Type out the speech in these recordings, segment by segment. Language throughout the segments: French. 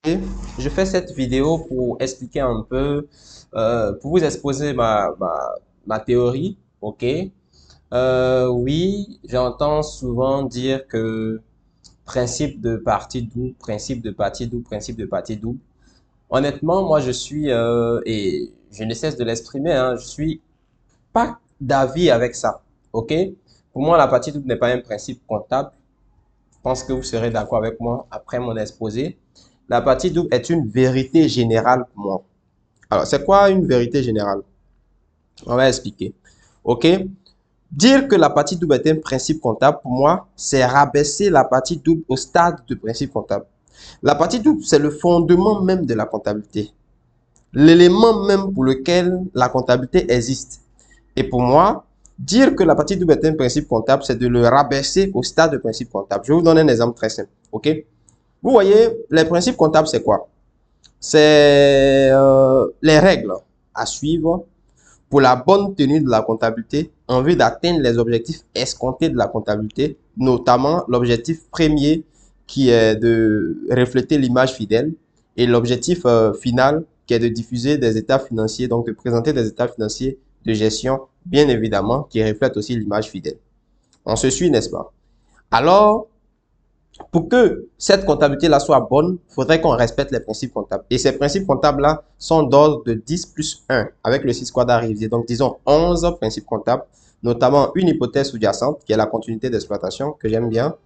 Je fais cette vidéo pour expliquer un peu, pour vous exposer ma théorie, ok? Oui, j'entends souvent dire que principe de partie double, principe de partie double, principe de partie double. Honnêtement, moi je suis, et je ne cesse de l'exprimer, hein, je suis pas d'avis avec ça, ok? Pour moi, la partie double n'est pas un principe comptable. Je pense que vous serez d'accord avec moi après mon exposé. La partie double est une vérité générale pour moi. Alors, c'est quoi une vérité générale? On va expliquer. OK? Dire que la partie double est un principe comptable, pour moi, c'est rabaisser la partie double au stade de principe comptable. La partie double, c'est le fondement même de la comptabilité. L'élément même pour lequel la comptabilité existe. Et pour moi, dire que la partie double est un principe comptable, c'est de le rabaisser au stade de principe comptable. Je vais vous donner un exemple très simple. OK? Vous voyez, les principes comptables, c'est quoi? C'est les règles à suivre pour la bonne tenue de la comptabilité en vue d'atteindre les objectifs escomptés de la comptabilité, notamment l'objectif premier qui est de refléter l'image fidèle et l'objectif final qui est de diffuser des états financiers, donc de présenter des états financiers de gestion, bien évidemment, qui reflètent aussi l'image fidèle. On se suit, n'est-ce pas? Alors, pour que cette comptabilité-là soit bonne, il faudrait qu'on respecte les principes comptables. Et ces principes comptables-là sont d'ordre de 10 plus 1, avec le 6 quadra révisé. Donc, disons 11 principes comptables, notamment une hypothèse sous-jacente, qui est la continuité d'exploitation, que j'aime bien.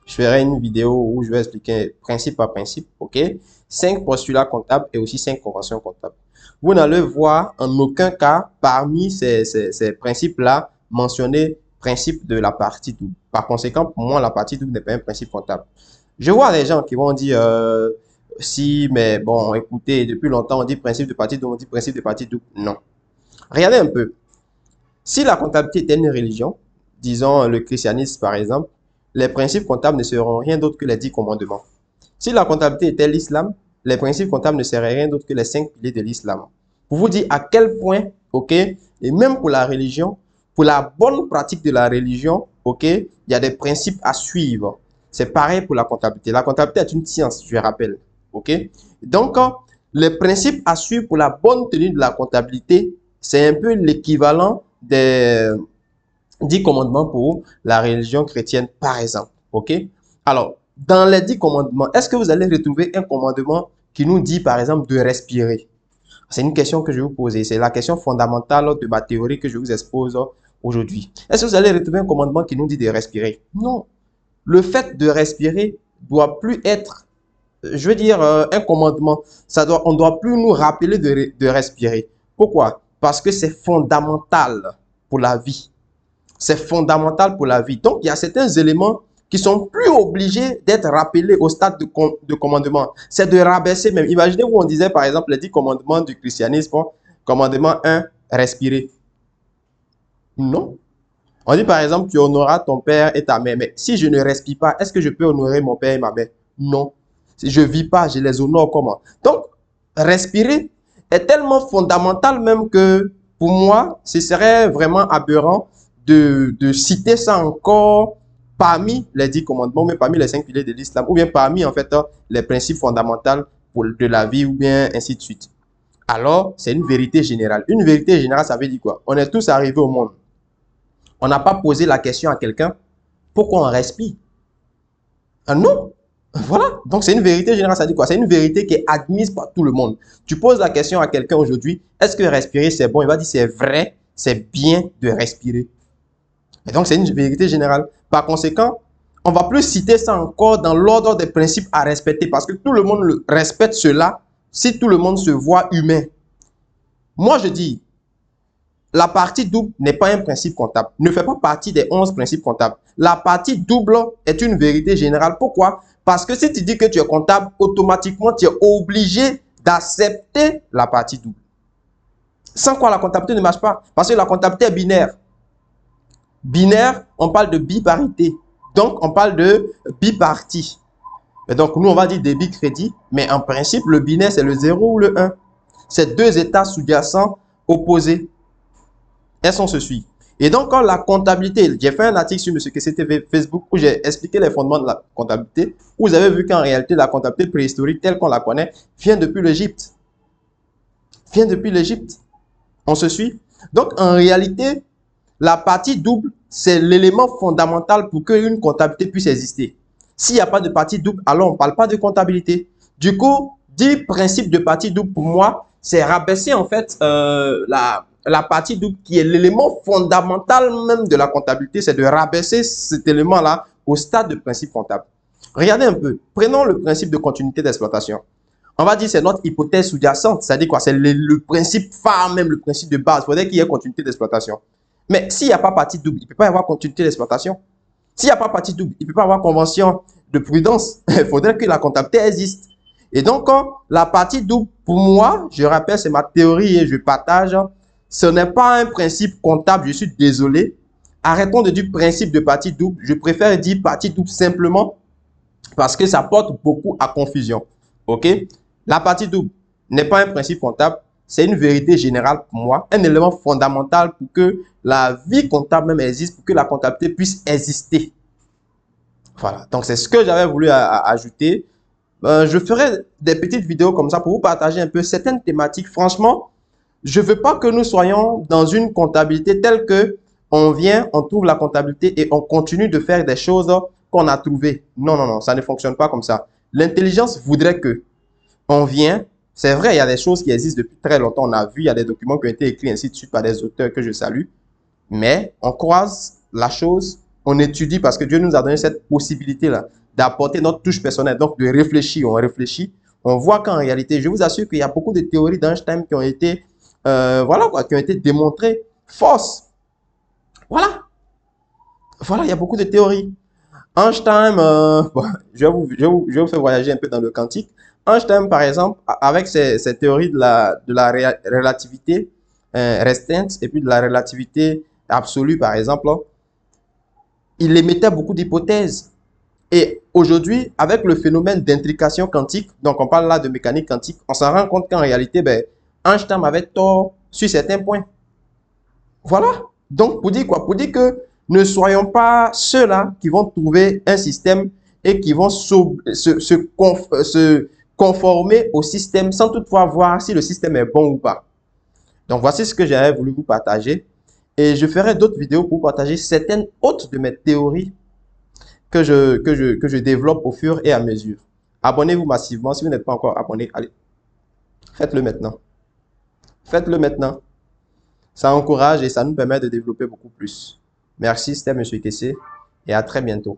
Je ferai une vidéo où je vais expliquer principe par principe, ok? 5 postulats comptables et aussi 5 conventions comptables. Vous n'allez voir en aucun cas, parmi ces principes-là, mentionner principe de la partie double. Par conséquent, pour moi, la partie double n'est pas un principe comptable. Je vois des gens qui vont dire, si, mais bon, écoutez, depuis longtemps, on dit principe de partie double, on dit principe de partie double. Non. Regardez un peu. Si la comptabilité était une religion, disons le christianisme par exemple, les principes comptables ne seront rien d'autre que les 10 commandements. Si la comptabilité était l'islam, les principes comptables ne seraient rien d'autre que les 5 piliers de l'islam. Pour vous dire à quel point, ok, et même pour la religion, pour la bonne pratique de la religion, ok, il y a des principes à suivre. C'est pareil pour la comptabilité. La comptabilité est une science, je rappelle, ok. Donc, les principes à suivre pour la bonne tenue de la comptabilité, c'est un peu l'équivalent des 10 commandements pour la religion chrétienne, par exemple, ok. Alors, dans les 10 commandements, est-ce que vous allez retrouver un commandement qui nous dit, par exemple, de respirer? C'est une question que je vais vous poser. C'est la question fondamentale de ma théorie que je vous expose aujourd'hui. Est-ce que vous allez retrouver un commandement qui nous dit de respirer? Non. Le fait de respirer doit plus être, je veux dire, un commandement. On doit plus nous rappeler de respirer. Pourquoi? Parce que c'est fondamental pour la vie. C'est fondamental pour la vie. Donc, il y a certains éléments qui sont plus obligés d'être rappelés au stade de commandement. C'est de rabaisser même. Imaginez où on disait, par exemple, les 10 commandements du christianisme. Commandement 1, respirer. Non. On dit, par exemple, tu honoreras ton père et ta mère. Mais si je ne respire pas, est-ce que je peux honorer mon père et ma mère? Non. Si je ne vis pas, je les honore comment? Donc, respirer est tellement fondamental même que, pour moi, ce serait vraiment aberrant de citer ça encore parmi les 10 commandements, mais parmi les 5 piliers de l'islam, ou bien parmi, en fait, les principes fondamentaux de la vie, ou bien ainsi de suite. Alors, c'est une vérité générale. Une vérité générale, ça veut dire quoi? On est tous arrivés au monde. On n'a pas posé la question à quelqu'un, pourquoi on respire? Ah non. Voilà. Donc, c'est une vérité générale. Ça dit quoi? C'est une vérité qui est admise par tout le monde. Tu poses la question à quelqu'un aujourd'hui, est-ce que respirer, c'est bon? Il va dire, c'est vrai, c'est bien de respirer. Et donc, c'est une vérité générale. Par conséquent, on va plus citer ça encore dans l'ordre des principes à respecter parce que tout le monde respecte cela si tout le monde se voit humain. Moi, je dis, la partie double n'est pas un principe comptable, ne fait pas partie des 11 principes comptables. La partie double est une vérité générale. Pourquoi? Parce que si tu dis que tu es comptable, automatiquement, tu es obligé d'accepter la partie double. Sans quoi la comptabilité ne marche pas. Parce que la comptabilité est binaire. Binaire, on parle de biparité. Donc, on parle de bipartie. Et donc, nous, on va dire débit-crédit. Mais en principe, le binaire, c'est le 0 ou le 1. C'est deux états sous-jacents opposés. Est-ce qu'on se suit? Et donc, quand la comptabilité, j'ai fait un article sur M. Kessé TV Facebook où j'ai expliqué les fondements de la comptabilité. Vous avez vu qu'en réalité, la comptabilité préhistorique telle qu'on la connaît vient depuis l'Égypte. Vient depuis l'Égypte. On se suit? Donc, en réalité, la partie double, c'est l'élément fondamental pour qu'une comptabilité puisse exister. S'il n'y a pas de partie double, alors on ne parle pas de comptabilité. Du coup, dire principe de partie double, pour moi, c'est rabaisser en fait la partie double qui est l'élément fondamental même de la comptabilité, c'est de rabaisser cet élément-là au stade de principe comptable. Regardez un peu. Prenons le principe de continuité d'exploitation. On va dire que c'est notre hypothèse sous-jacente, c'est-à-dire quoi? C'est le principe phare même, le principe de base. Il faudrait qu'il y ait continuité d'exploitation. Mais s'il n'y a pas partie double, il ne peut pas y avoir continuité d'exploitation. S'il n'y a pas partie double, il ne peut pas y avoir convention de prudence. Il faudrait que la comptabilité existe. Et donc, la partie double, pour moi, je rappelle, c'est ma théorie et je partage, ce n'est pas un principe comptable, je suis désolé. Arrêtons de dire principe de partie double. Je préfère dire partie double simplement parce que ça porte beaucoup à confusion. OK? La partie double n'est pas un principe comptable, c'est une vérité générale pour moi, un élément fondamental pour que la vie comptable même existe, pour que la comptabilité puisse exister. Voilà, donc c'est ce que j'avais voulu ajouter. Je ferai des petites vidéos comme ça pour vous partager un peu certaines thématiques. Franchement, je ne veux pas que nous soyons dans une comptabilité telle que on vient, on trouve la comptabilité et on continue de faire des choses qu'on a trouvées. Non, non, non, ça ne fonctionne pas comme ça. L'intelligence voudrait que on vient, c'est vrai, il y a des choses qui existent depuis très longtemps, on a vu, il y a des documents qui ont été écrits ainsi de suite par des auteurs que je salue, mais on croise la chose, on étudie parce que Dieu nous a donné cette possibilité-là d'apporter notre touche personnelle, donc de réfléchir, on réfléchit, on voit qu'en réalité, je vous assure qu'il y a beaucoup de théories d'Einstein qui ont été, voilà quoi, qui ont été démontrées fausses. Voilà, voilà, il y a beaucoup de théories. Einstein, bon, je vais vous faire voyager un peu dans le quantique. Einstein, par exemple, avec ses théories de la relativité restreinte et puis de la relativité absolue, par exemple, il émettait beaucoup d'hypothèses. Et aujourd'hui, avec le phénomène d'intrication quantique, donc on parle là de mécanique quantique, on s'en rend compte qu'en réalité, ben, Einstein avait tort sur certains points. Voilà. Donc, pour dire quoi? Pour dire que ne soyons pas ceux-là qui vont trouver un système et qui vont se conformer au système sans toutefois voir si le système est bon ou pas. Donc, voici ce que j'avais voulu vous partager. Et je ferai d'autres vidéos pour partager certaines autres de mes théories que je développe au fur et à mesure. Abonnez-vous massivement. Si vous n'êtes pas encore abonné, allez, faites-le maintenant. Faites-le maintenant. Ça encourage et ça nous permet de développer beaucoup plus. Merci, c'était M. Kessé et à très bientôt.